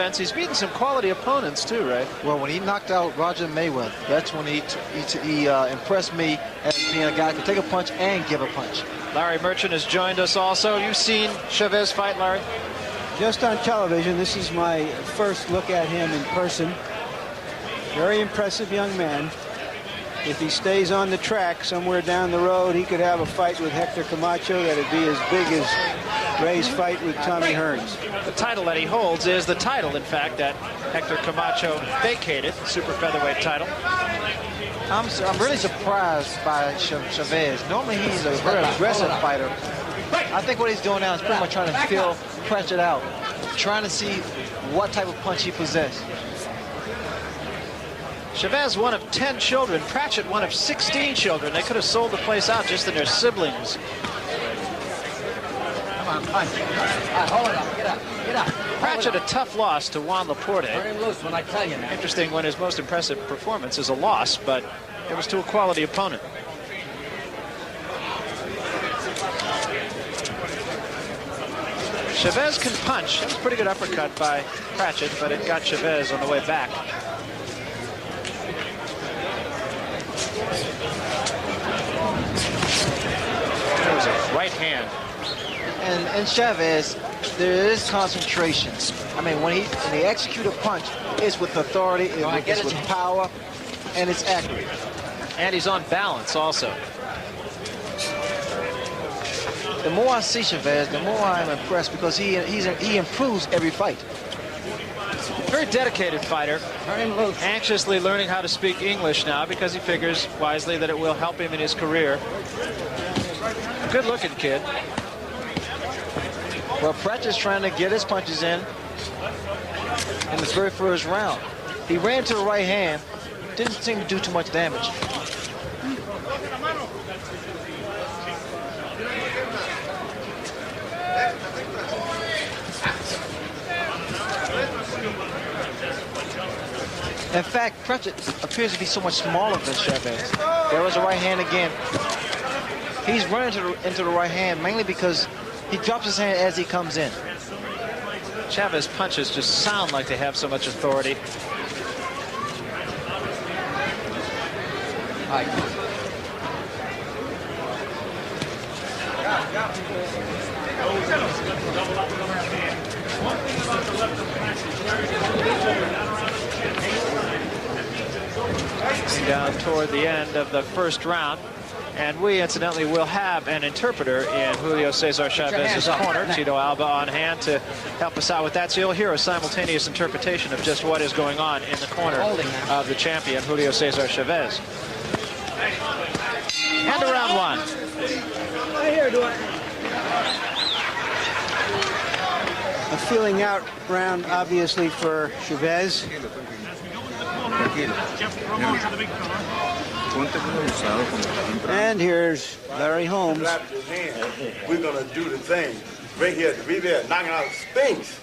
He's beaten some quality opponents too, right? Well, when he knocked out Roger Mayweather, that's when he impressed me as being a guy who could take a punch and give a punch. Larry Merchant has joined us also. You've seen Chavez fight, Larry? Just on television. This is my first look at him in person. Very impressive young man. If he stays on the track somewhere down the road, he could have a fight with Hector Camacho that'd be as big as Ray's fight with Tommy Hearns. The title that he holds is the title, in fact, that Hector Camacho vacated, super featherweight title. I'm really surprised by Chavez. Normally he's a very aggressive fighter. I think what he's doing now is pretty much trying to feel Pratchett out, trying to see what type of punch he possesses. Chavez, one of 10 children. Pratchett, one of 16 children. They could have sold the place out just in their siblings. Come on, punch. Hold up, get up, get up. Pratchett, a tough loss to Juan Laporte. Turn him loose when I tell you now. Interesting when his most impressive performance is a loss, but it was to a quality opponent. Chavez can punch. That was a pretty good uppercut by Pratchett, but it got Chavez on the way back. There was a right hand. And Chavez, there is concentration. I mean, when he executes a punch, it's with authority, it's with power, and it's accurate. And he's on balance also. The more I see Chavez, the more I'm impressed because he improves every fight. Very dedicated fighter, anxiously learning how to speak English now because he figures wisely that it will help him in his career. Good looking kid. Well, Pratchett's trying to get his punches in this very first round. He ran to the right hand, didn't seem to do too much damage. In fact, Pratchett appears to be so much smaller than Chavez. There was a right hand again. He's running into the right hand mainly because he drops his hand as he comes in. Chavez punches just sound like they have so much authority. Down toward the end of the first round. And we, incidentally, will have an interpreter in Julio César Chávez's corner. Tito Alba on hand to help us out with that. So you'll hear a simultaneous interpretation of just what is going on in the corner of the champion, Julio César Chávez. And to round one. A feeling out round, obviously, for Chavez. And here's Larry Holmes. We're going to do the thing right here, the WBA, knocking out Spinks.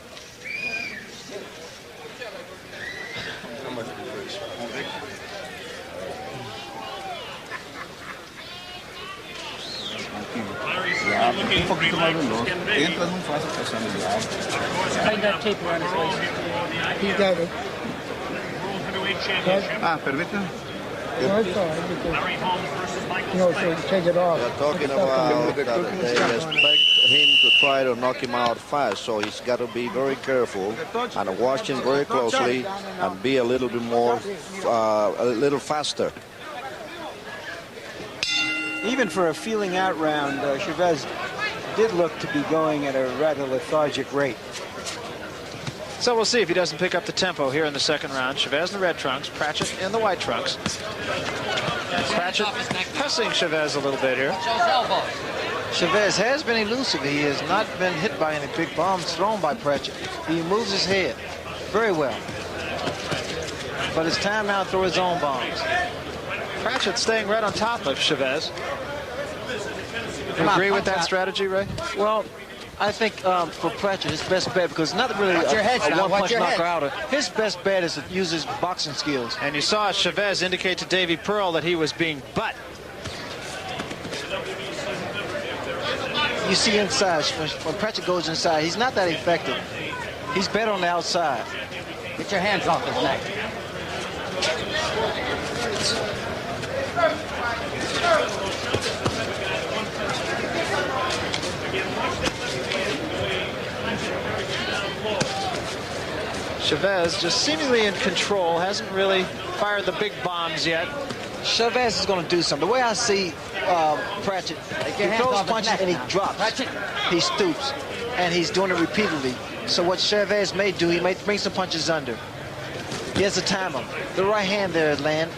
How much that tape around his waist. He got it. permítame. No, it's all right, because, you know, so you take it off. They're talking about that they expect him to try to knock him out fast, so he's got to be very careful and watch him very closely and be a little bit more, a little faster. Even for a feeling out round, Chavez did look to be going at a rather lethargic rate. So we'll see if he doesn't pick up the tempo here in the second round. Chavez in the red trunks, Pratchett in the white trunks. Pratchett pressing Chavez a little bit here. Chavez has been elusive. He has not been hit by any big bombs thrown by Pratchett. He moves his head very well. But it's time now to throw his own bombs. Pratchett staying right on top of Chavez. Do you agree with that strategy, Ray? Well, I think for Pratchett, his best bet, because not really a one-punch knocker-outer. His best bet is to use his boxing skills. And you saw Chavez indicate to Davy Pearl that he was being butt. You see inside, when Pratchett goes inside, he's not that effective. He's better on the outside. Get your hands off his neck. Chavez just seemingly in control, hasn't really fired the big bombs yet. Chavez is going to do something. The way I see Pratchett, he throws punches and he drops. He stoops, and he's doing it repeatedly. So what Chavez may do, he may bring some punches under. He has to time him. The right hand there, land.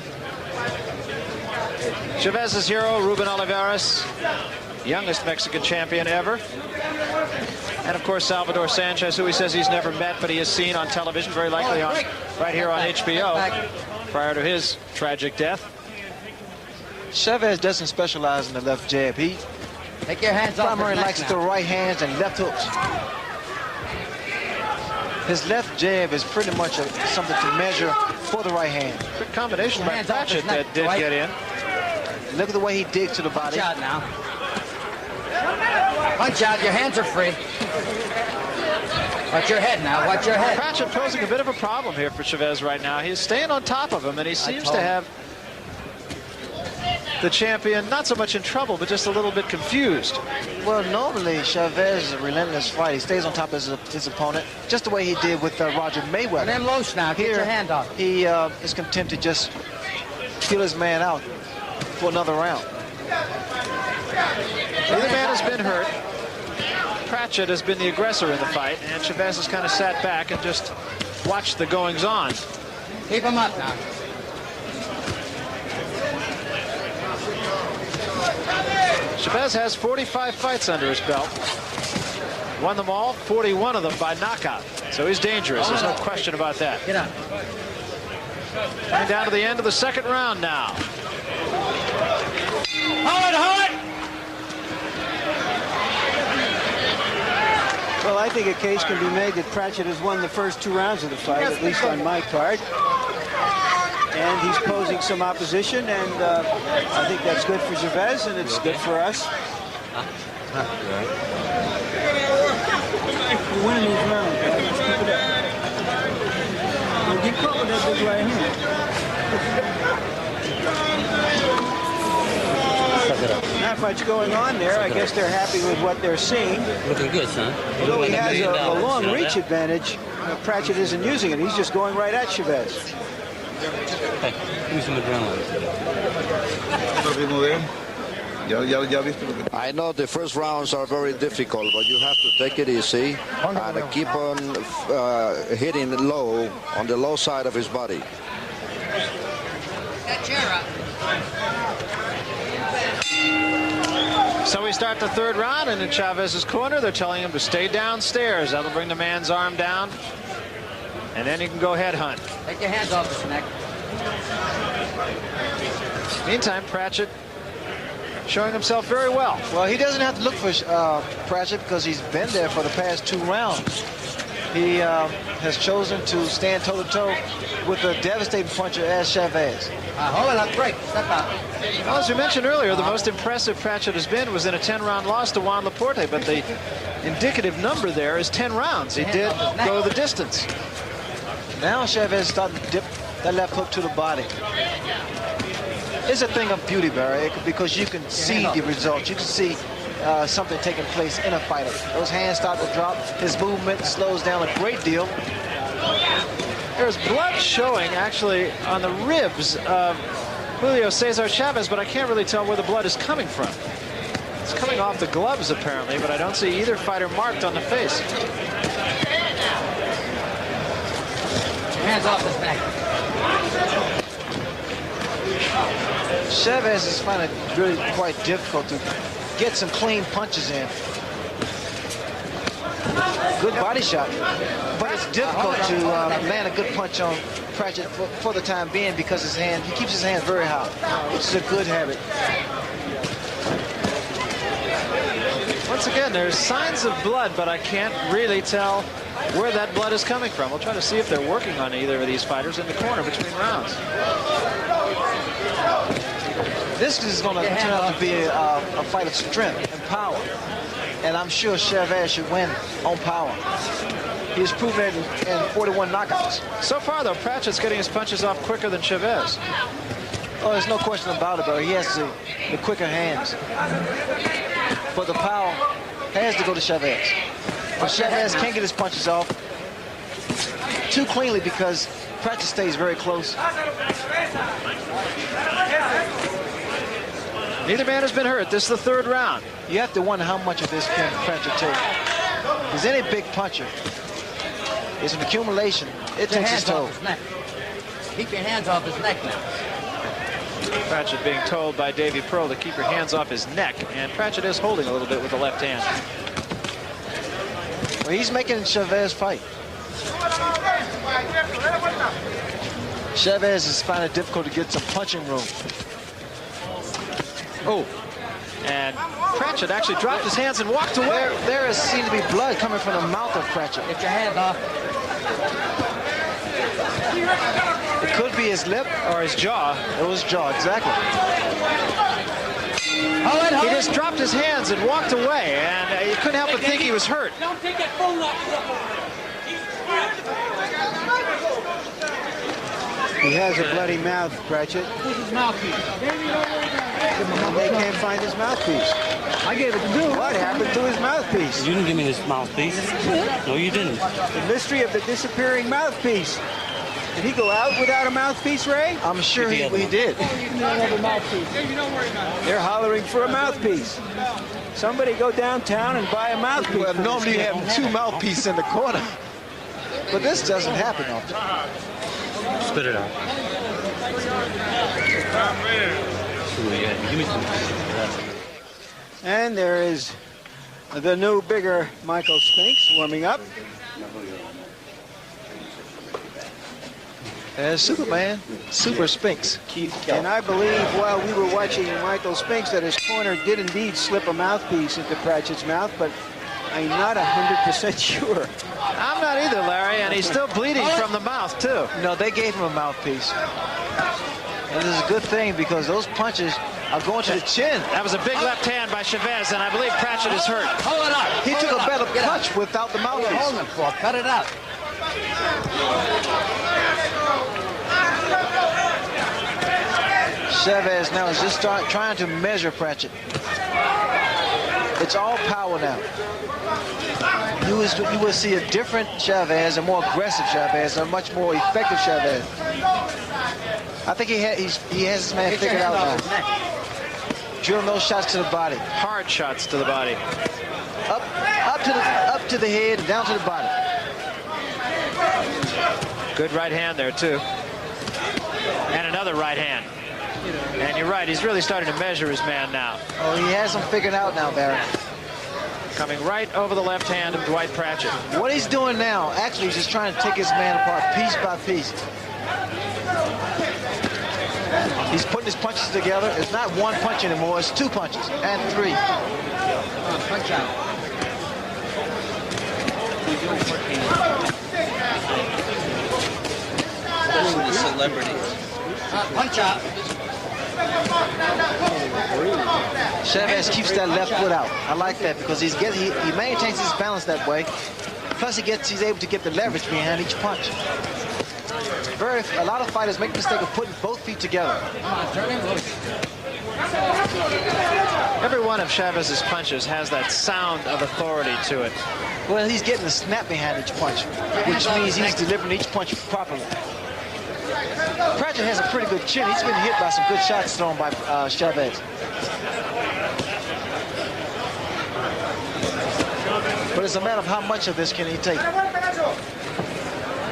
Chavez's hero, Ruben Olivares, youngest Mexican champion ever. And of course, Salvador Sanchez, who he says he's never met, but he has seen on television, very likely on right here on HBO, prior to his tragic death. Chavez doesn't specialize in the left jab. He Take your hands off primarily likes the right hands and left hooks. His left jab is pretty much something to measure for the right hand. Good combination by Pratchett that did get in. Look at the way he digs to the body. Punch out now. Punch out. Your hands are free. Watch your head now. Watch your head. Pratchett posing a bit of a problem here for Chavez right now. He's staying on top of him, and he seems to have the champion not so much in trouble, but just a little bit confused. Well, normally Chavez is a relentless fight. He stays on top of his opponent, just the way he did with Roger Mayweather. Them loose now. Get your hand off. He is content to just kill his man out for another round. Neither man has been hurt. Pratchett has been the aggressor in the fight, and Chavez has kind of sat back and just watched the goings-on. Keep him up now. Chavez has 45 fights under his belt. Won them all, 41 of them by knockout. So he's dangerous, there's no question about that. Get up. Coming down to the end of the second round now. Hold it, hold it! Well, I think a case can be made that Pratchett has won the first 2 rounds of the fight, at least on my card. And he's posing some opposition, and I think that's good for Chavez, and it's good for us. You're winning these rounds, guys. Just keep it up. Get caught with that big right hand. Not much going on there. I guess they're happy with what they're seeing. Looking good, son. Although he has a long reach advantage, Pratchett isn't using it. He's just going right at Chavez. Hey, give me some adrenaline. I know the first rounds are very difficult, but you have to take it easy and keep on hitting low, on the low side of his body. So we start the third round, and in Chavez's corner, they're telling him to stay downstairs. That'll bring the man's arm down, and then he can go headhunt. Take your hands off his neck. Meantime, Pratchett showing himself very well. Well, he doesn't have to look for Pratchett because he's been there for the past 2 rounds. He has chosen to stand toe-to-toe with a devastating puncher as Chavez. Hold it up, break. Step out. Well, as we mentioned earlier, the most impressive Pratchett has been was in a 10-round loss to Juan Laporte, but the indicative number there is 10 rounds. He did go the distance. Now Chavez is starting to dip that left hook to the body. It's a thing of beauty, Barry, because you can see the results. You can see something taking place in a fighter. Those hands start to drop. His movement slows down a great deal. There's blood showing, actually, on the ribs of Julio César Chávez, but I can't really tell where the blood is coming from. It's coming off the gloves, apparently, but I don't see either fighter marked on the face. Hands off his neck. Chavez is finding it really quite difficult to get some clean punches in. Good body shot, but it's difficult to land a good punch on Pratchett for the time being because he keeps his hands very high, which is a good habit. Once again, there's signs of blood, but I can't really tell where that blood is coming from. We'll try to see if they're working on either of these fighters in the corner between rounds. This is going to turn out to be a fight of strength and power. And I'm sure Chavez should win on power. He's proven it in 41 knockouts. So far, though, Pratchett's getting his punches off quicker than Chavez. Oh, there's no question about it, but he has the quicker hands. But the power has to go to Chavez. But Chavez can't get his punches off too cleanly because Pratchett stays very close. Neither man has been hurt. This is the third round. You have to wonder how much of this can Pratchett take. Because any big puncher is an accumulation. It takes its toll. Keep your hands off his neck now. Pratchett being told by Davey Pearl to keep your hands off his neck, and Pratchett is holding a little bit with the left hand. Well, he's making Chavez fight. Chavez is finding it difficult to get some punching room. Oh, and Pratchett actually dropped his hands and walked away. There seems to be blood coming from the mouth of Pratchett. Get your hands off. It could be his lip or his jaw. It was jaw, exactly. He just dropped his hands and walked away, and you couldn't help but think he was hurt. Don't take that phone off. He has a bloody mouth, Pratchett. Where's his mouthpiece? They can't find his mouthpiece. I gave it to Bill. What happened to his mouthpiece? You didn't give me this mouthpiece. No, you didn't. The mystery of the disappearing mouthpiece. Did he go out without a mouthpiece, Ray? I'm sure he did. They're hollering for a mouthpiece. Somebody go downtown and buy a mouthpiece. Well, normally you have two mouthpieces in the corner. But this doesn't happen often. Spit it out. Give me some. And there is the new, bigger Michael Spinks warming up. There's Superman, Super Spinks. And I believe while we were watching Michael Spinks that his corner did indeed slip a mouthpiece into Pratchett's mouth, but I'm not 100% sure. I'm not either, Larry, and he's still bleeding from the mouth, too. No, they gave him a mouthpiece. And this is a good thing because those punches are going to the chin. That was a big left hand by Chavez, and I believe Pratchett is hurt. Hold it up. He took a better punch without the mouthpiece. Hold him for. Cut it out. Chavez now is just trying to measure Pratchett. It's all power now. You will see a different Chavez, a more aggressive Chavez, a much more effective Chavez. I think he has his man figured out now. Drilling those shots to the body. Hard shots to the body. Up to the head, down to the body. Good right hand there, too. And another right hand. And you're right, he's really starting to measure his man now. Oh, he has him figured out now, Barry. Coming right over the left hand of Dwight Pratchett. What he's doing now, actually, he's just trying to take his man apart piece by piece. He's putting his punches together. It's not one punch anymore, it's two punches and three. Punch out. The celebrities. Punch out. Chavez keeps that left foot out. I like that because he maintains his balance that way. Plus he's able to get the leverage behind each punch. A lot of fighters make the mistake of putting both feet together. Every one of Chavez's punches has that sound of authority to it. Well, he's getting the snap behind each punch, which means he's delivering each punch properly. Pratchett has a pretty good chin. He's been hit by some good shots thrown by Chavez. But it's a matter of how much of this can he take.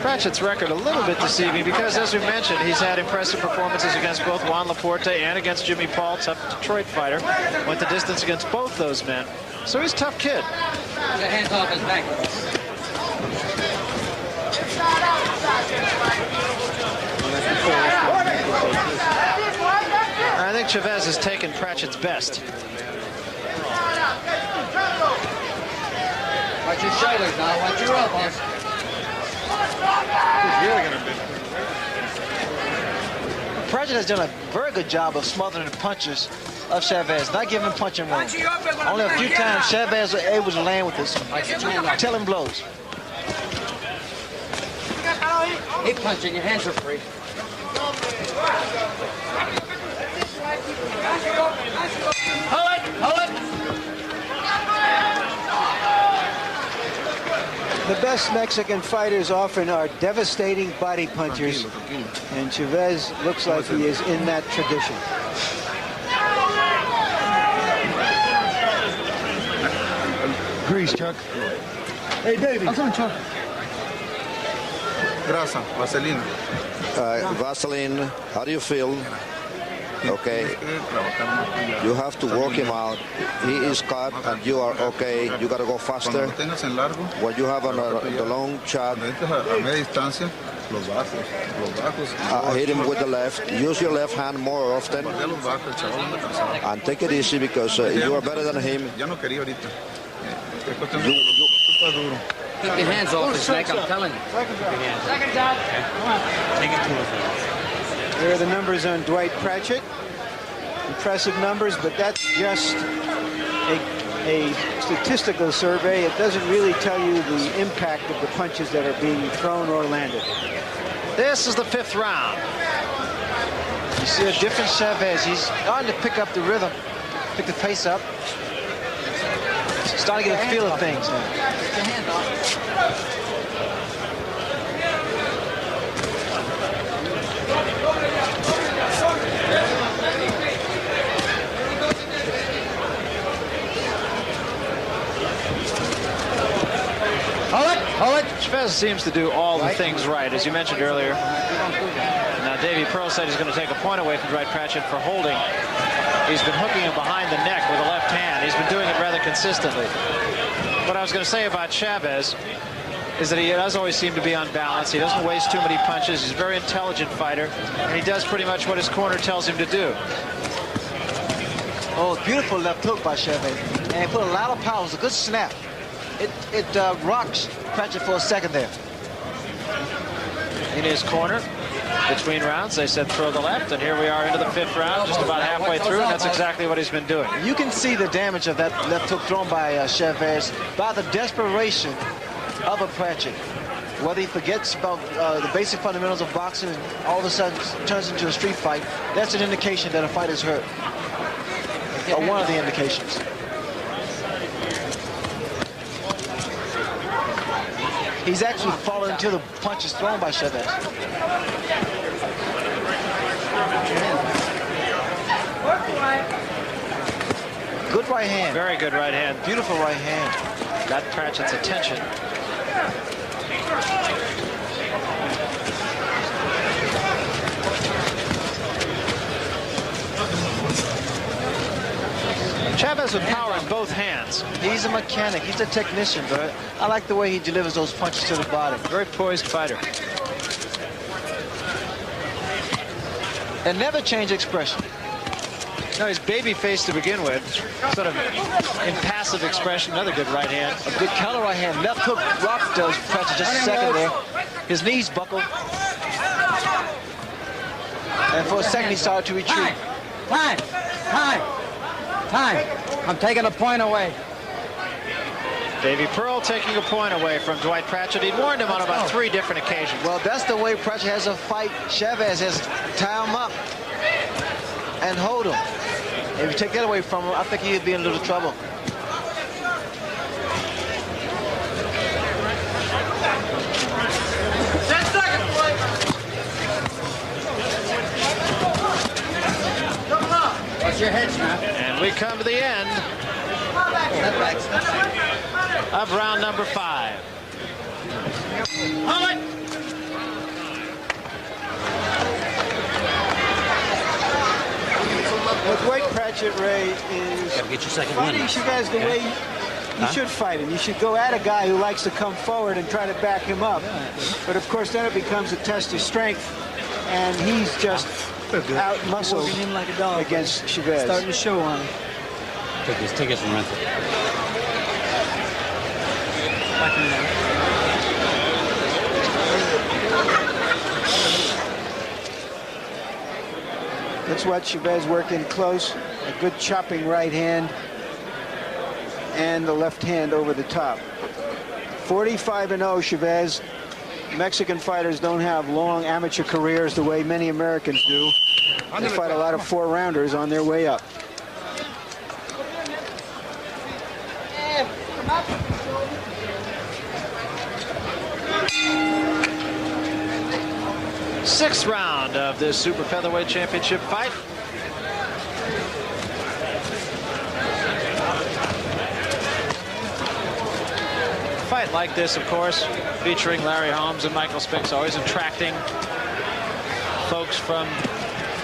Pratchett's record a little bit deceiving because, as we mentioned, he's had impressive performances against both Juan Laporte and against Jimmy Paul, tough Detroit fighter. Went the distance against both those men. So he's a tough kid. Get your hands off his back. I think Chavez has taken Pratchett's best. Watch your shoulders now. Watch your elbows. Pratchett has done a very good job of smothering the punches of Chavez, not giving him punching room. Only a few times Chavez was able to land with his telling blows. Keep punching, your hands are free. Hold it, hold it. The best Mexican fighters often are devastating body punchers, and Chavez looks like he is in that tradition. Grease, Chuck. Hey, David. Chuck. Grasa, Vaseline. Vaseline, how do you feel? Okay. You have to work him out. He is cut and you are okay. You got to go faster. When you have the long shot, hit him with the left. Use your left hand more often. And take it easy because you are better than him. Keep your hands off his neck, I'm telling you. Second shot. Take it to him. There are the numbers on Dwight Pratchett. Impressive numbers, but that's just a statistical survey. It doesn't really tell you the impact of the punches that are being thrown or landed. This is the 5th round. You see a different Chavez. He's starting to pick up the rhythm, pick the pace up. Starting to get a feel of things now. Hold it. Chavez seems to do all the things right, as you mentioned earlier. Now, Davey Pearl said he's going to take a point away from Dwight Pratchett for holding. He's been hooking him behind the neck with a left hand. He's been doing it rather consistently. What I was going to say about Chavez is that he does always seem to be on balance. He doesn't waste too many punches. He's a very intelligent fighter, and he does pretty much what his corner tells him to do. Oh, beautiful left hook by Chavez. And he put a lot of power. It was a good snap. It rocks Pratchett for a second there. In his corner, between rounds, they said throw the left, and here we are into the 5th round, just about halfway through, and that's exactly what he's been doing. You can see the damage of that left hook thrown by Chavez by the desperation of a Pratchett. Whether he forgets about the basic fundamentals of boxing and all of a sudden turns into a street fight, that's an indication that a fight is hurt. Or one of the indications. He's actually fallen into the punches thrown by Chavez. Good right hand. Very good right hand. Beautiful right hand. Got Pratchett's attention. Chavez with power in both hands. He's a mechanic. He's a technician, but I like the way he delivers those punches to the body. Very poised fighter. And never change expression. No, he's baby-faced to begin with. Sort of impassive expression. Another good right hand. A good counter right hand. Left hook rocked Pratchett just a second there. His knees buckled. And for a second, he started to retreat. Time. I'm taking a point away. Davey Pearl taking a point away from Dwight Pratchett. He'd warned him on about 3 different occasions. Well, that's the way Pratchett has to fight Chavez, has to tie him up and hold him. If you take that away from him, I think he'd be in a little trouble. Watch your head, snap. And we come to the end of round number 5. Hold it. What Dwight Pratchett, Ray, is Gotta get your second fighting win. Chavez the way you should fight him. You should go at a guy who likes to come forward and try to back him up. But of course, then it becomes a test of strength, and he's just out-muscled him like a dog against Chavez. Starting to show on him. Take this and run it. Let's watch Chavez work in close. A good chopping right hand and the left hand over the top. 45-0 Chavez. Mexican fighters don't have long amateur careers the way many Americans do. They fight a lot of 4-rounders on their way up. Sixth round of this Super Featherweight Championship fight. Fight like this, of course, featuring Larry Holmes and Michael Spinks, always attracting folks from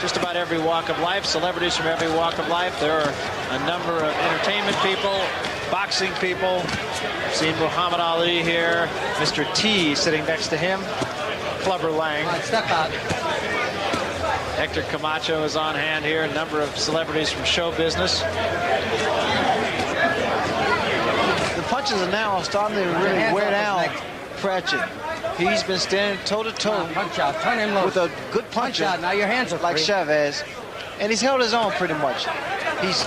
just about every walk of life, celebrities from every walk of life. There are a number of entertainment people, boxing people. I've seen Muhammad Ali here, Mr. T sitting next to him, Clubber Lang. Step out. Hector Camacho is on hand here, a number of celebrities from show business. The punches are now starting to really wear down Pratchett. He's been standing toe-to-toe Punch out. Turn him loose. with a good puncher Punch out. Now your hands are like free. Chavez, and he's held his own pretty much. He's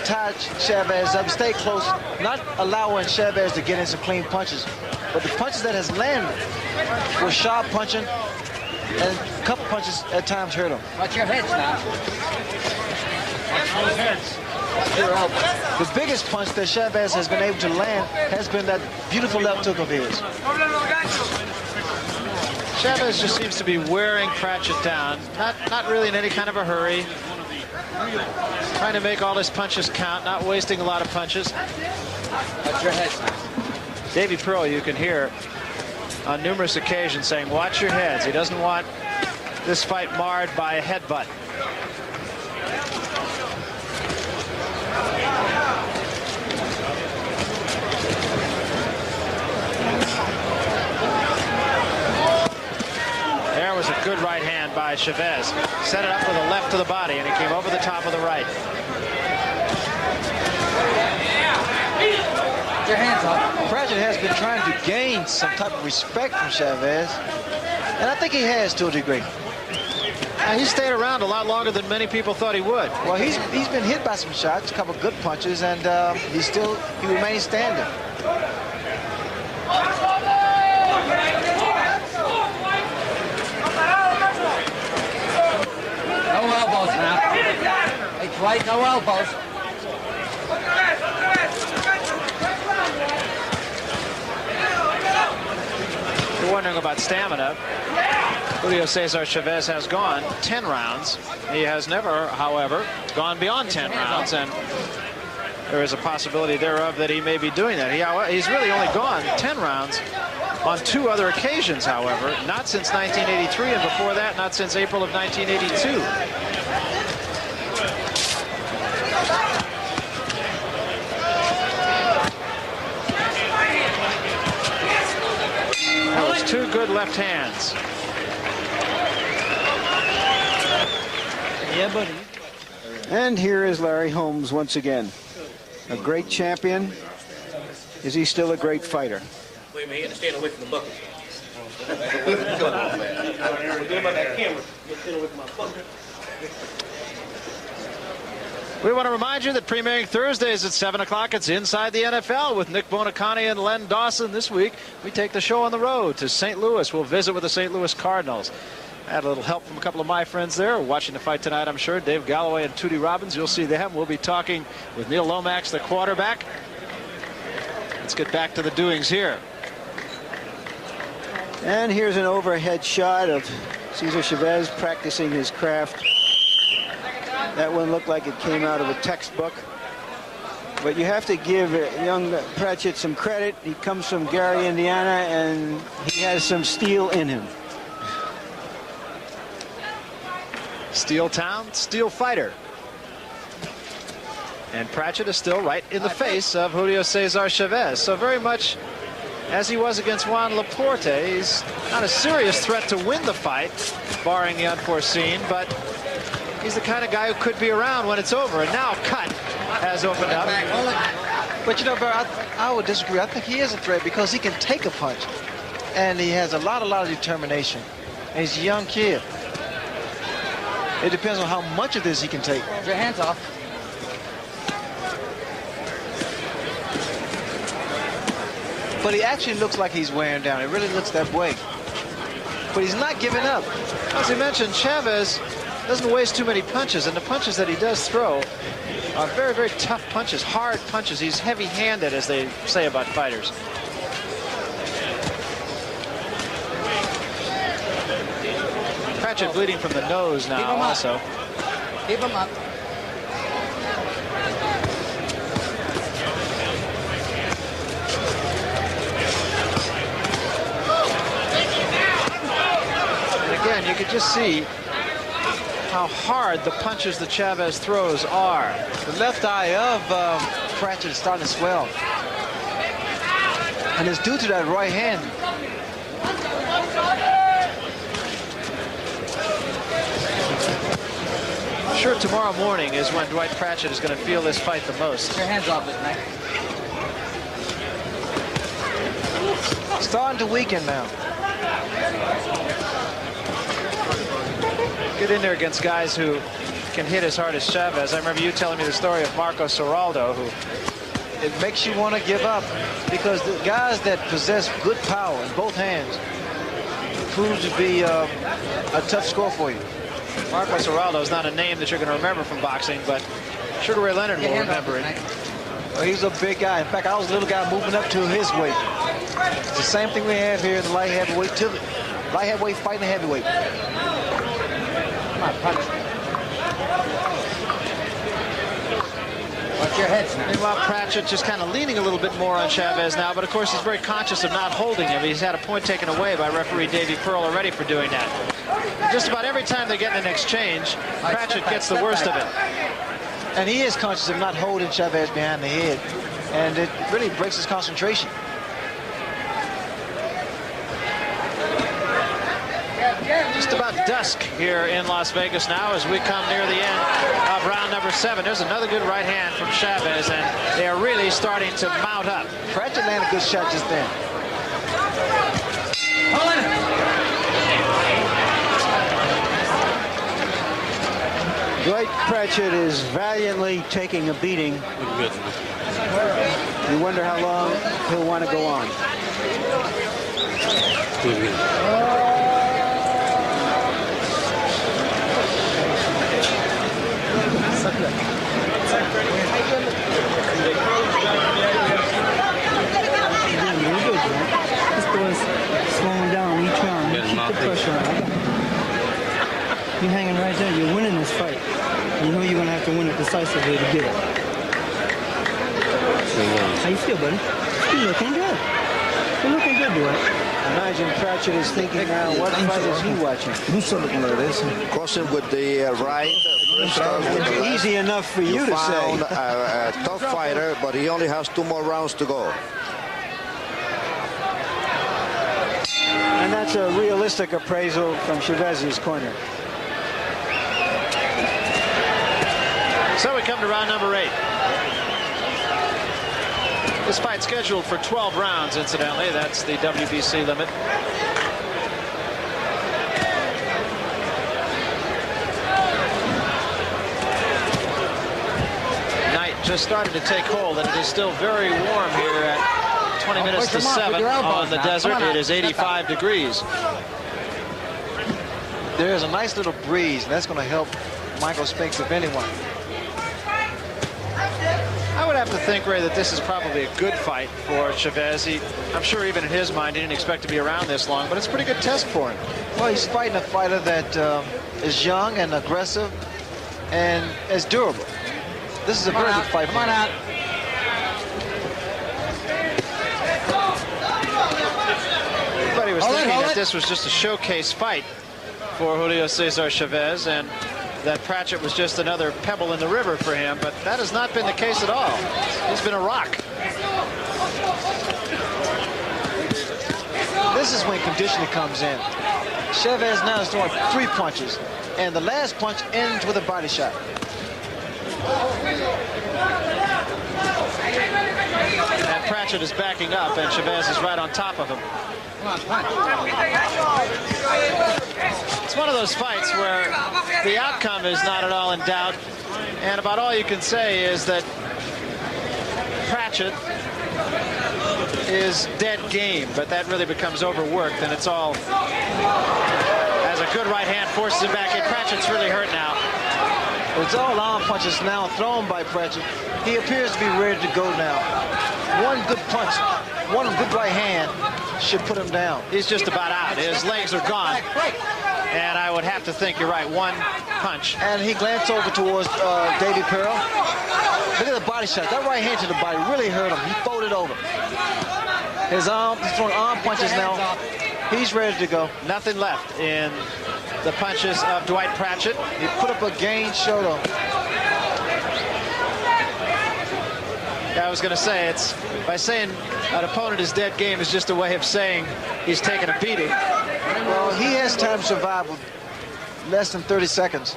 tied Chavez up, stayed close, not allowing Chavez to get in some clean punches. But the punches that has landed were sharp punching, and a couple punches at times hurt him. Watch your heads now. Watch those heads. The biggest punch that Chavez has been able to land has been that beautiful left hook of his. Chavez just seems to be wearing Pratchett down, not really in any kind of a hurry. Trying to make all his punches count, not wasting a lot of punches. Watch your heads now. Davey Pearl, you can hear on numerous occasions saying, watch your heads. He doesn't want this fight marred by a headbutt. There was a good right hand by Chavez. Set it up with a left to the body, and he came over the top of the right. Your hands up. Pratchett has been trying to gain some type of respect from Chavez, and I think he has to a degree. He stayed around a lot longer than many people thought he would. Well, he's been hit by some shots, a couple of good punches, and he remains standing. No elbows now. Hey, Dwight, no elbows. You're wondering about stamina. Julio César Chávez has gone 10 rounds. He has never, however, gone beyond 10 rounds, and there is a possibility thereof that he may be doing that. He's really only gone 10 rounds on 2 other occasions, however, not since 1983, and before that, not since April of 1982. That was 2 good left hands. Yeah, buddy. And here is Larry Holmes once again. A great champion. Is he still a great fighter? Wait a minute, he had to stand away from the bucket. We want to remind you that premiering Thursdays at 7 o'clock, it's Inside the NFL with Nick Bonacani and Len Dawson. This week, we take the show on the road to St. Louis. We'll visit with the St. Louis Cardinals. I had a little help from a couple of my friends there watching the fight tonight, I'm sure. Dave Galloway and Tootie Robbins. You'll see them. We'll be talking with Neil Lomax, the quarterback. Let's get back to the doings here. And here's an overhead shot of Cesar Chavez practicing his craft. That one looked like it came out of a textbook. But you have to give young Pratchett some credit. He comes from Gary, Indiana, and he has some steel in him. Steel town, steel fighter. And Pratchett is still right in the face of Julio César Chávez. So very much as he was against Juan Laporte, he's not a serious threat to win the fight, barring the unforeseen, but he's the kind of guy who could be around when it's over. And now cut has opened up. But you know, Barry, I would disagree. I think he is a threat because he can take a punch, and he has a lot of determination. And he's a young kid. It depends on how much of this he can take. Hold your hands off. But he actually looks like he's wearing down. It really looks that way. but he's not giving up. As you mentioned, Chavez doesn't waste too many punches, and the punches that he does throw are very, very tough punches, hard punches. He's heavy-handed, as they say about fighters. Pratchett bleeding from the nose now also. Keep him up. And again, you could just see how hard the punches that Chavez throws are. The left eye of Pratchett is starting to swell. And it's due to that right hand. I'm sure tomorrow morning is when Dwight Pratchett is going to feel this fight the most. Get your hands off his neck. Starting to weaken now. Get in there against guys who can hit as hard as Chavez. I remember you telling me the story of Marco Serraldo, who it makes you want to give up, because the guys that possess good power in both hands prove to be a tough score for you. Marco Serraldo is not a name that you're going to remember from boxing, but Sugar Ray Leonard will remember it. Well, he's a big guy. In fact, I was a little guy moving up to his weight. It's the same thing we have here in the light heavyweight, light heavyweight fighting the heavyweight. Come on, punch. Watch your heads now. Meanwhile, Pratchett just kind of leaning a little bit more on Chavez now, but of course he's very conscious of not holding him. He's had a point taken away by referee Davey Pearl already for doing that. Just about every time they get in an exchange, Pratchett gets the worst of it. And he is conscious of not holding Chavez behind the head, and it really breaks his concentration. Just about dusk here in Las Vegas now as we come near the end of round number 7. There's another good right hand from Chavez, and they are really starting to mount up. Pratchett landed a good shot just then. Dwight Pratchett is valiantly taking a beating. You wonder how long he'll want to go on. Slowing down each round. You keep the pressure on. You're hanging right there. You're winning this fight. You know you're going to have to win it decisively to get it. How you feel, buddy? You're looking good. You're looking good, Dwight. Imagine Pratchett is thinking now, what fight is he watching? Cross him with the right. It's easy enough for you to say. A tough fighter, but he only has 2 more rounds to go. And that's a realistic appraisal from Chavez's corner. So we come to round number 8. This fight scheduled for 12 rounds, incidentally. That's the WBC limit. Night just started to take hold, and it is still very warm here at 20 minutes to 7 on the desert. It is 85 degrees. There's a nice little breeze, and that's going to help Michael Spinks, if anyone. I would have to think, Ray, that this is probably a good fight for Chavez. I'm sure even in his mind, he didn't expect to be around this long, but it's a pretty good test for him. Well, he's fighting a fighter that is young and aggressive and is durable. This is a very good fight for him. Come on out. Everybody was thinking that this was just a showcase fight for Julio César Chávez, and that Pratchett was just another pebble in the river for him, but that has not been the case at all. He's been a rock. This is when conditioning comes in. Chavez now is throwing 3 punches, and the last punch ends with a body shot. And Pratchett is backing up, and Chavez is right on top of him. It's one of those fights where the outcome is not at all in doubt, and about all you can say is that Pratchett is dead game, but that really becomes overworked, and it's all as a good right hand forces him back in. Pratchett's really hurt now. It's all arm punches now thrown by Pratchett. He appears to be ready to go now. One good punch, one good right hand should put him down. He's just about out. His legs are gone. And I would have to think you're right. One punch. And he glanced over towards Davy Pearl. Look at the body shot. That right hand to the body really hurt him. He folded over. His arm, he's throwing arm punches now. He's ready to go. Nothing left in the punches of Dwight Pratchett. He put up a game show though. I was going to say, it's by saying an opponent is dead game is just a way of saying he's taking a beating. Well, he has time to survive with less than 30 seconds.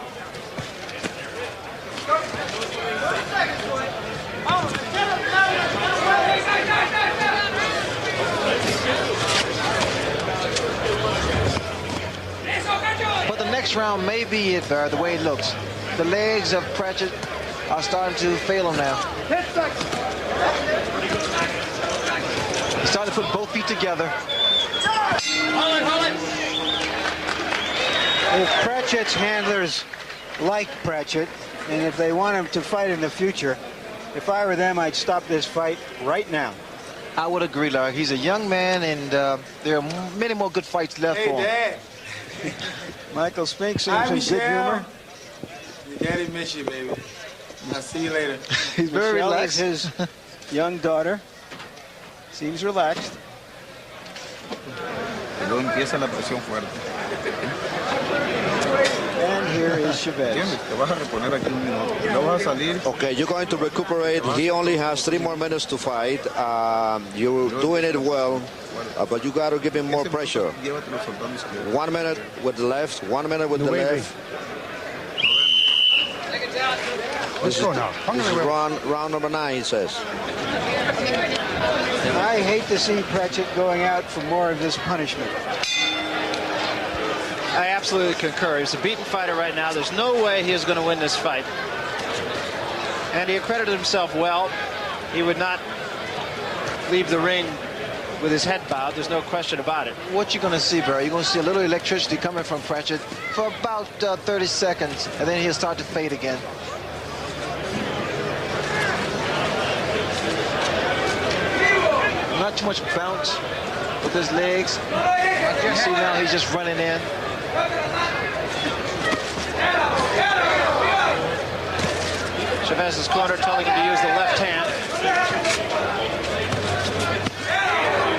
But the next round may be it, Barry, the way it looks. The legs of Pratchett are starting to fail him now. He's starting to put both feet together. If Pratchett's handlers like Pratchett, and if they want him to fight in the future, if I were them, I'd stop this fight right now. I would agree, Larry. He's a young man, and there are many more good fights left for him. Dad. Michael Spink seems in good humor. Your daddy miss you, baby. I'll see you later. He's very Michelle relaxed. is his young daughter. Seems relaxed. Luego empieza la presión fuerte. And here is Chavez. Te vas a reponer aquí un minuto. Luego vas a salir. Okay, you're going to recuperate. He only has 3 more minutes to fight. You're doing it well, but you got to give him more pressure. 1 minute with the left, 1 minute with the left. This is round number 9, he says. I hate to see Pratchett going out for more of this punishment. I absolutely concur. He's a beaten fighter right now. There's no way he is going to win this fight. And he accredited himself well. He would not leave the ring with his head bowed. There's no question about it. What you're going to see, Barry, you're going to see a little electricity coming from Pratchett for about 30 seconds, and then he'll start to fade again. Not too much bounce with his legs. You see now he's just running in. Chavez's corner telling him to use the left hand.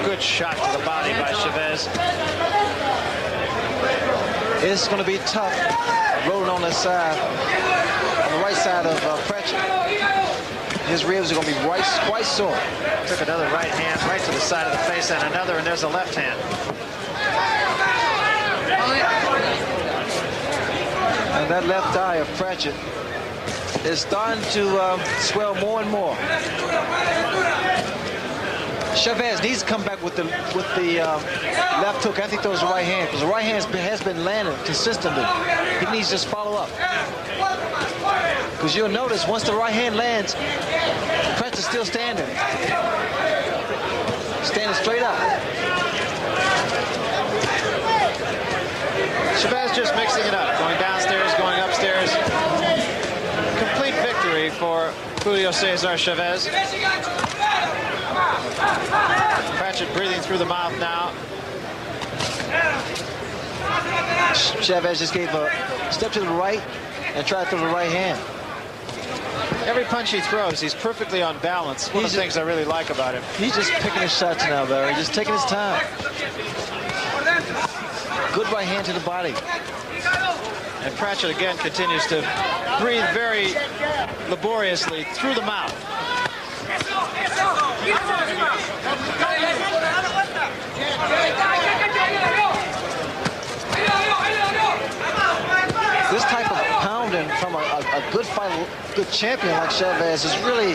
Good shot to the body by Chavez. It's going to be tough rolling on the side, on the right side of Pratchett. His ribs are going to be quite sore. Took another right hand right to the side of the face, and another, and there's a left hand. And that left eye of Pratchett is starting to swell more and more. Chavez needs to come back with the left hook after he throws the right hand, because the right hand has been landing consistently. He needs to just follow up. Because you'll notice once the right hand lands, Pratchett's still standing. Standing straight up. Chavez just mixing it up, going downstairs, going upstairs. Complete victory for Julio César Chávez. Pratchett breathing through the mouth now. Chavez just gave a step to the right and tried to throw the right hand. Every punch he throws, he's perfectly on balance. One of the things I really like about him. He's just picking his shots now, Barry. Just taking his time. Good right hand to the body. And Pratchett again continues to breathe very laboriously through the mouth. This type of pounding from a good fighter, good champion like Chavez is really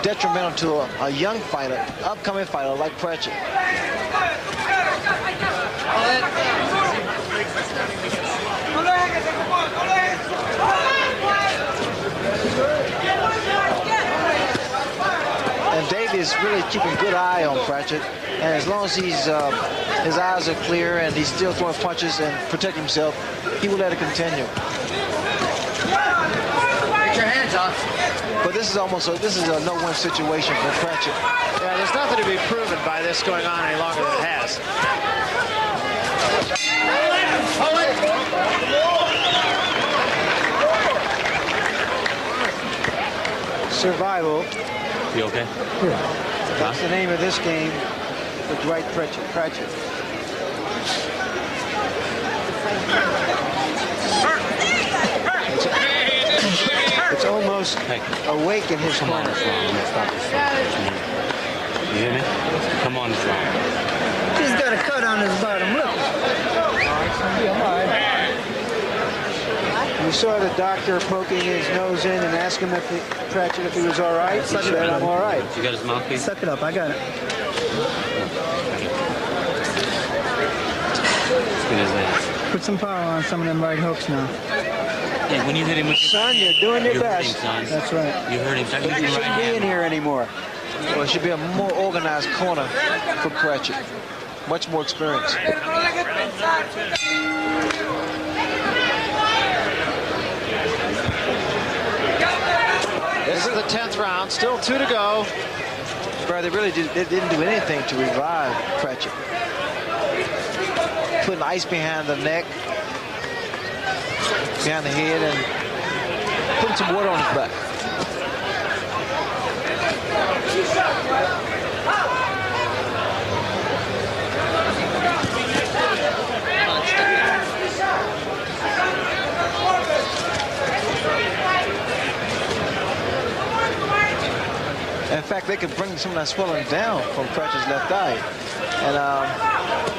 detrimental to a young fighter, upcoming fighter like Pratchett. And Davey is really keeping a good eye on Pratchett. And as long as his eyes are clear and he's still throwing punches and protecting himself, he will let it continue. Get your hands off. But this is a no-win situation for Pratchett. Yeah, there's nothing to be proven by this going on any longer than it has. Survival. You okay? Yeah. That's the name of this game for Dwight Pratchett. It's almost awake in his corner. You hear me? Come on, Islam. He's got a cut on his bottom. Look. You saw the doctor poking his nose in and ask him if Pratchett if he was all right. He said, I'm all right. You got his mouthpiece? Suck it up. I got it. Put some power on some of them right hooks now. Yeah, when you hit him with son, you're doing your best. Him, that's right. You heard him. He shouldn't be in here anymore. Well, it should be a more organized corner for Pratchett. Much more experience. This is the 10th round. Still 2 to go. Bro, they didn't do anything to revive Pratchett. Putting ice behind the neck, behind the head, and putting some water on his back. In fact, they could bring some of that swelling down from Pratchett's left eye. And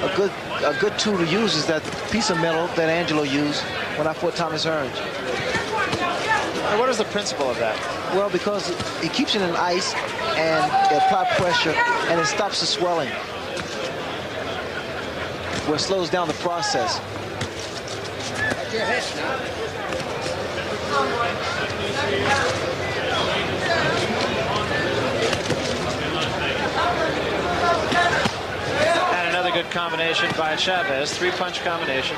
a good tool to use is that piece of metal that Angelo used when I fought Thomas Hearns. And what is the principle of that? Well, because it keeps it in ice and it applies pressure and it stops the swelling, where it slows down the process. Watch your head now. And another good combination by Chavez, 3-punch combination.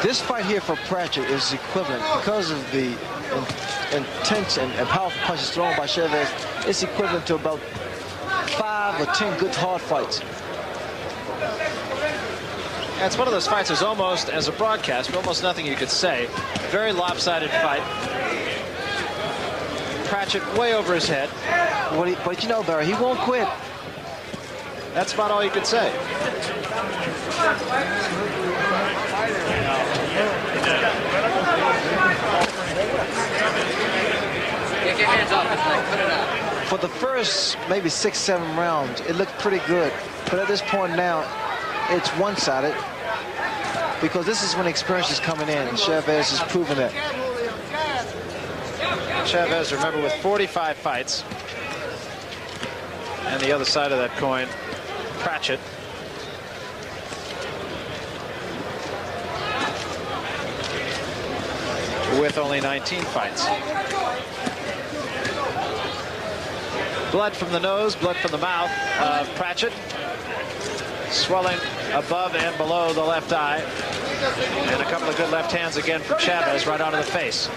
This fight here for Pratchett is equivalent because of the intense and powerful punches thrown by Chavez. It's equivalent to about 5 or 10 good hard fights. Yeah, it's one of those fights. There's almost, as a broadcast, almost nothing you could say. Very lopsided fight. Pratchett way over his head. But you know, Barry, he won't quit. That's about all you could say. Get your hands off his neck. Put it out. For the first maybe 6-7 rounds, it looked pretty good. But at this point now, it's one-sided because this is when experience is coming in, and Chavez has proven that. Chavez, remember, with 45 fights. And the other side of that coin, Pratchett. With only 19 fights. Blood from the nose, blood from the mouth of Pratchett. Swelling above and below the left eye. And a couple of good left hands again from Chavez right onto the face.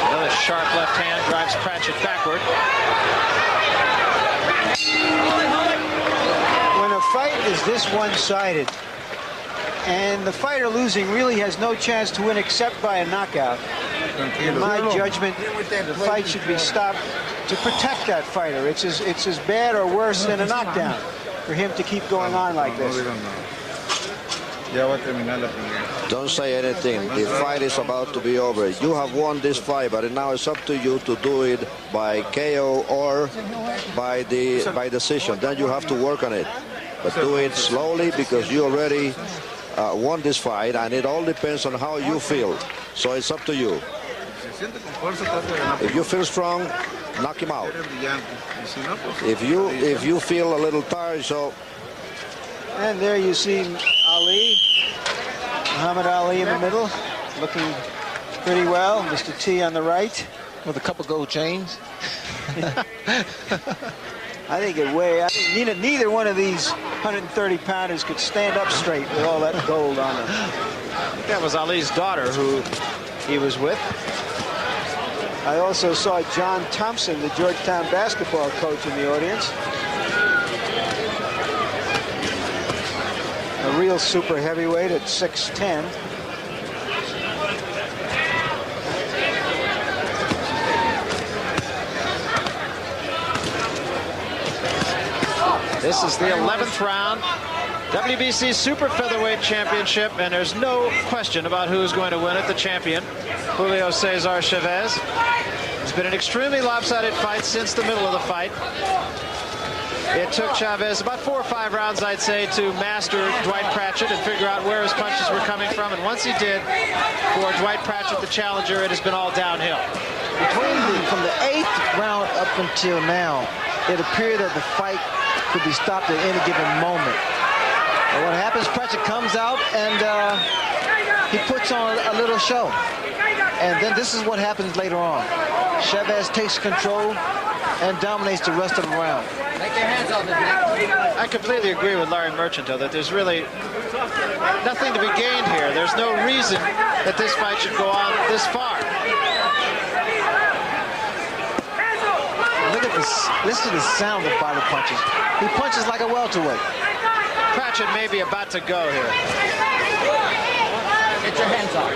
Another sharp left hand drives Pratchett backward. When a fight is this one-sided, and the fighter losing really has no chance to win except by a knockout, in my judgment, the fight should be stopped to protect that fighter. It's as bad or worse than a knockdown for him to keep going on like this. Don't say anything. The fight is about to be over. You have won this fight, but now it's up to you to do it by KO or by decision. Then you have to work on it. But do it slowly because you already won this fight, and it all depends on how you feel. So it's up to you. If you feel strong, knock him out. If you feel a little tired, so. And there you see Ali, Muhammad Ali in the middle, looking pretty well. Mr. T on the right. With a couple gold chains. I think neither one of these 130-pounders could stand up straight with all that gold on them. That was Ali's daughter who he was with. I also saw John Thompson, the Georgetown basketball coach, in the audience. A real super heavyweight at 6'10". This is the 11th round, WBC Super Featherweight Championship, and there's no question about who's going to win it. The champion, Julio César Chávez. It's been an extremely lopsided fight since the middle of the fight. It took Chavez about 4 or 5 rounds, I'd say, to master Dwight Pratchett and figure out where his punches were coming from. And once he did, for Dwight Pratchett, the challenger, it has been all downhill. From the 8th round up until now, it appeared that the fight could be stopped at any given moment. And what happens, Pratchett comes out and he puts on a little show. And then this is what happens later on. Chavez takes control and dominates the rest of the round. Take your hands off his neck. I completely agree with Larry Merchant, though, that there's really nothing to be gained here. There's no reason that this fight should go on this far. Look at this. Listen to the sound of body punches. He punches like a welterweight. Pratchett may be about to go here. Get your hands off.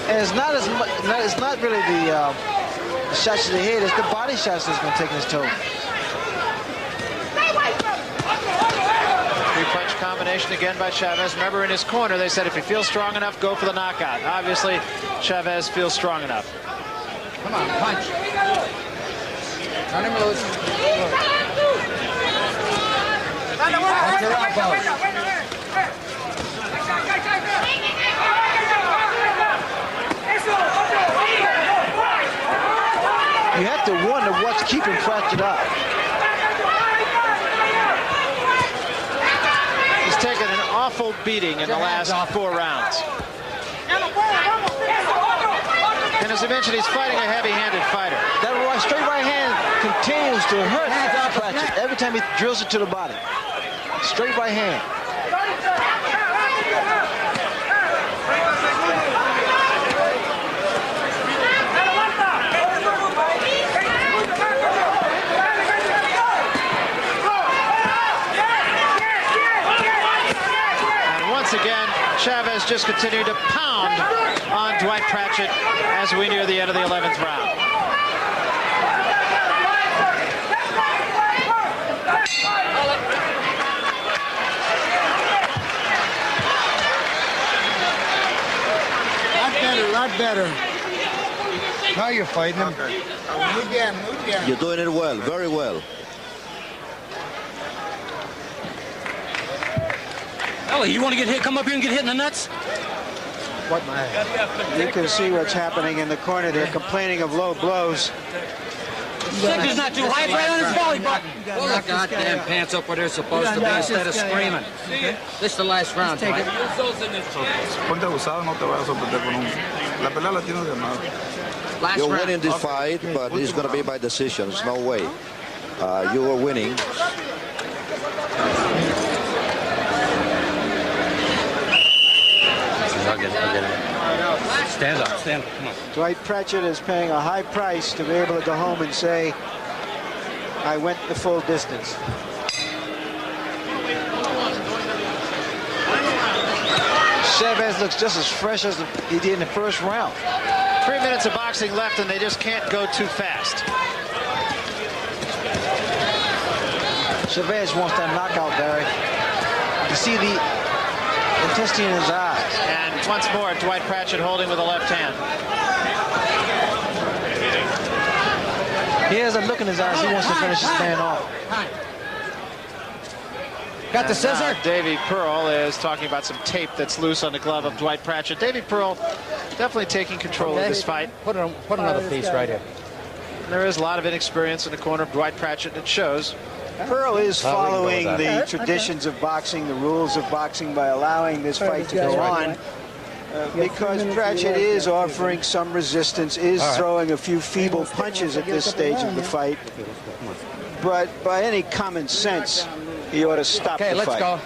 And it's not as much. It's not really the shots to the head. It's the body shots that's going to take his toll. Three-punch combination again by Chavez. Remember, in his corner, they said if he feels strong enough, go for the knockout. Obviously, Chavez feels strong enough. Come on, punch. Turn him loose. Punch your elbow. You have to wonder what's keeping Pratchett up. He's taken an awful beating in the last 4 rounds. And as I mentioned, he's fighting a heavy-handed fighter. That straight right hand continues to hurt Pratchett every time he drills it to the body. Straight right hand. And once again, Chavez just continued to pound on Dwight Pratchett as we near the end of the 11th round. Lot better. Now you're fighting him. You're doing it well, very well. Ellie, you want to get hit? Come up here and get hit in the nuts? You can see what's happening in the corner. They're complaining of low blows. Sector's not too high, it's right on his belly button. Pull the goddamn pants up where they're supposed to be instead of screaming. This is the last round, Dwight. You're winning this fight, but it's going to be by decision. There's no way. You are winning. I'll get it. Stand up, come on. Dwight Pratchett is paying a high price to be able to go home and say, I went the full distance. Chavez looks just as fresh as he did in the first round. 3 minutes of boxing left, and they just can't go too fast. Chavez wants that knockout, Barry. You see the intensity in his eyes. And once more, Dwight Pratchett holding with the left hand. He has a look in his eyes. He wants to finish this man off. Got the scissor. Davy Pearl is talking about some tape that's loose on the glove of Dwight Pratchett. Davy Pearl definitely taking control of this fight. Put another piece right here. And there is a lot of inexperience in the corner of Dwight Pratchett, and it shows. Pearl is following the traditions of boxing, the rules of boxing, by allowing this fight to go on. Because Pratchett is offering some resistance, is throwing a few feeble punches at this stage of the fight. But by any common sense, he ought to stop the fight. Okay, let's go.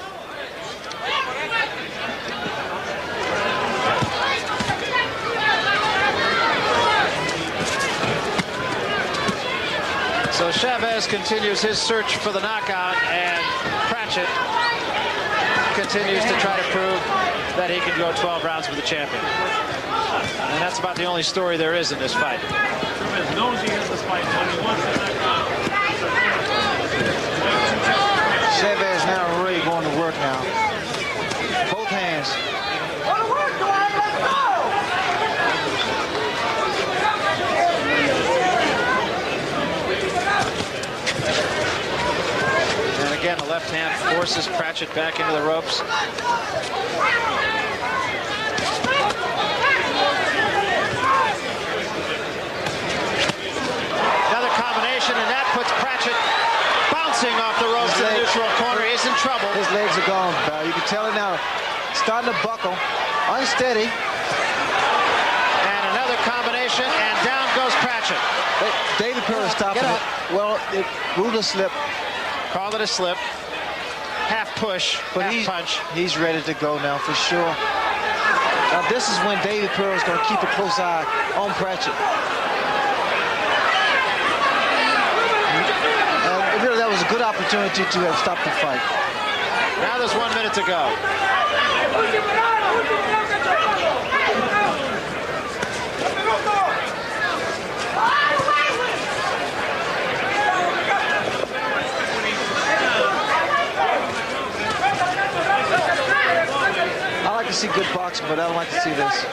So Chavez continues his search for the knockout, and Pratchett continues to try to prove that he can go 12 rounds with the champion. And that's about the only story there is in this fight. Chavez knows he has this fight, but he wants to knock out. Chavez now really going to work now. Both hands. And again, the left hand forces Pratchett back into the ropes. Another combination, and that puts Pratchett bouncing off the ropes in the neutral corner. He's in trouble. His legs are gone, pal. You can tell it now. Starting to buckle. Unsteady. And another combination, and down goes Pratchett. David Pearl is stopping it. Well, it ruled a slip. Call it a slip. Half push, but half punch. He's ready to go now for sure. Now this is when David Pearl is going to keep a close eye on Pratchett. And really, that was a good opportunity to have stopped the fight. Now there's 1 minute to go. I like to see good boxing, but I don't like to see this.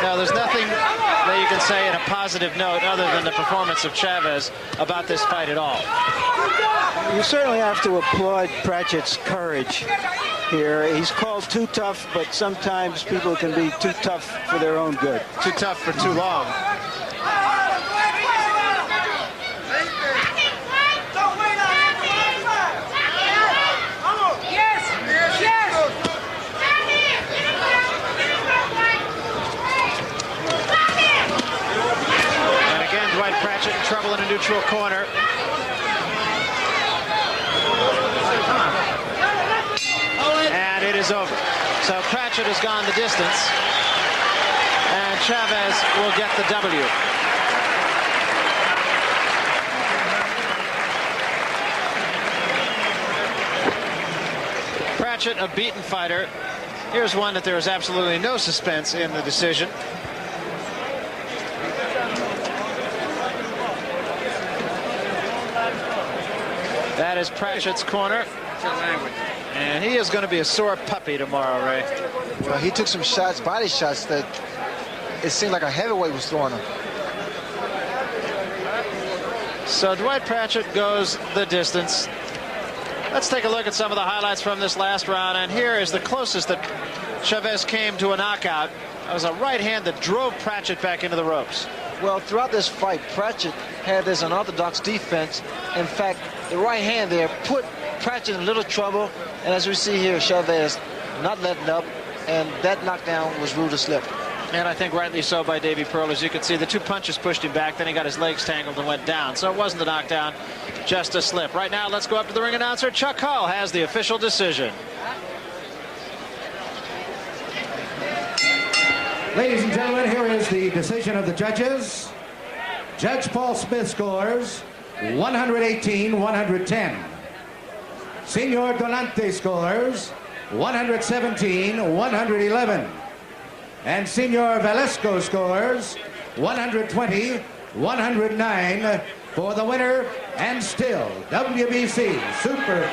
Now, there's nothing that you can say in a positive note other than the performance of Chavez about this fight at all. You certainly have to applaud Pratchett's courage here. He's called too tough, but sometimes people can be too tough for their own good. Too tough for too long. Dwight Pratchett in trouble in a neutral corner. And it is over. So Pratchett has gone the distance, and Chavez will get the W. Pratchett, a beaten fighter. Here's one that there is absolutely no suspense in the decision. That is Pratchett's corner. And he is going to be a sore puppy tomorrow, Ray. Well, he took some shots, body shots, that it seemed like a heavyweight was throwing him. So Dwight Pratchett goes the distance. Let's take a look at some of the highlights from this last round. And here is the closest that Chavez came to a knockout. It was a right hand that drove Pratchett back into the ropes. Well, throughout this fight, Pratchett had this unorthodox defense. In fact, the right hand there put Pratchett in a little trouble. And as we see here, Chavez not letting up. And that knockdown was ruled a slip. And I think rightly so by Davy Pearl. As you can see, the two punches pushed him back. Then he got his legs tangled and went down. So it wasn't a knockdown, just a slip. Right now, let's go up to the ring announcer. Chuck Hull has the official decision. Ladies and gentlemen, here is the decision of the judges. Judge Paul Smith scores 118-110. Senor Donante scores 117-111. And Senor Velasco scores 120-109 for the winner, and still WBC Super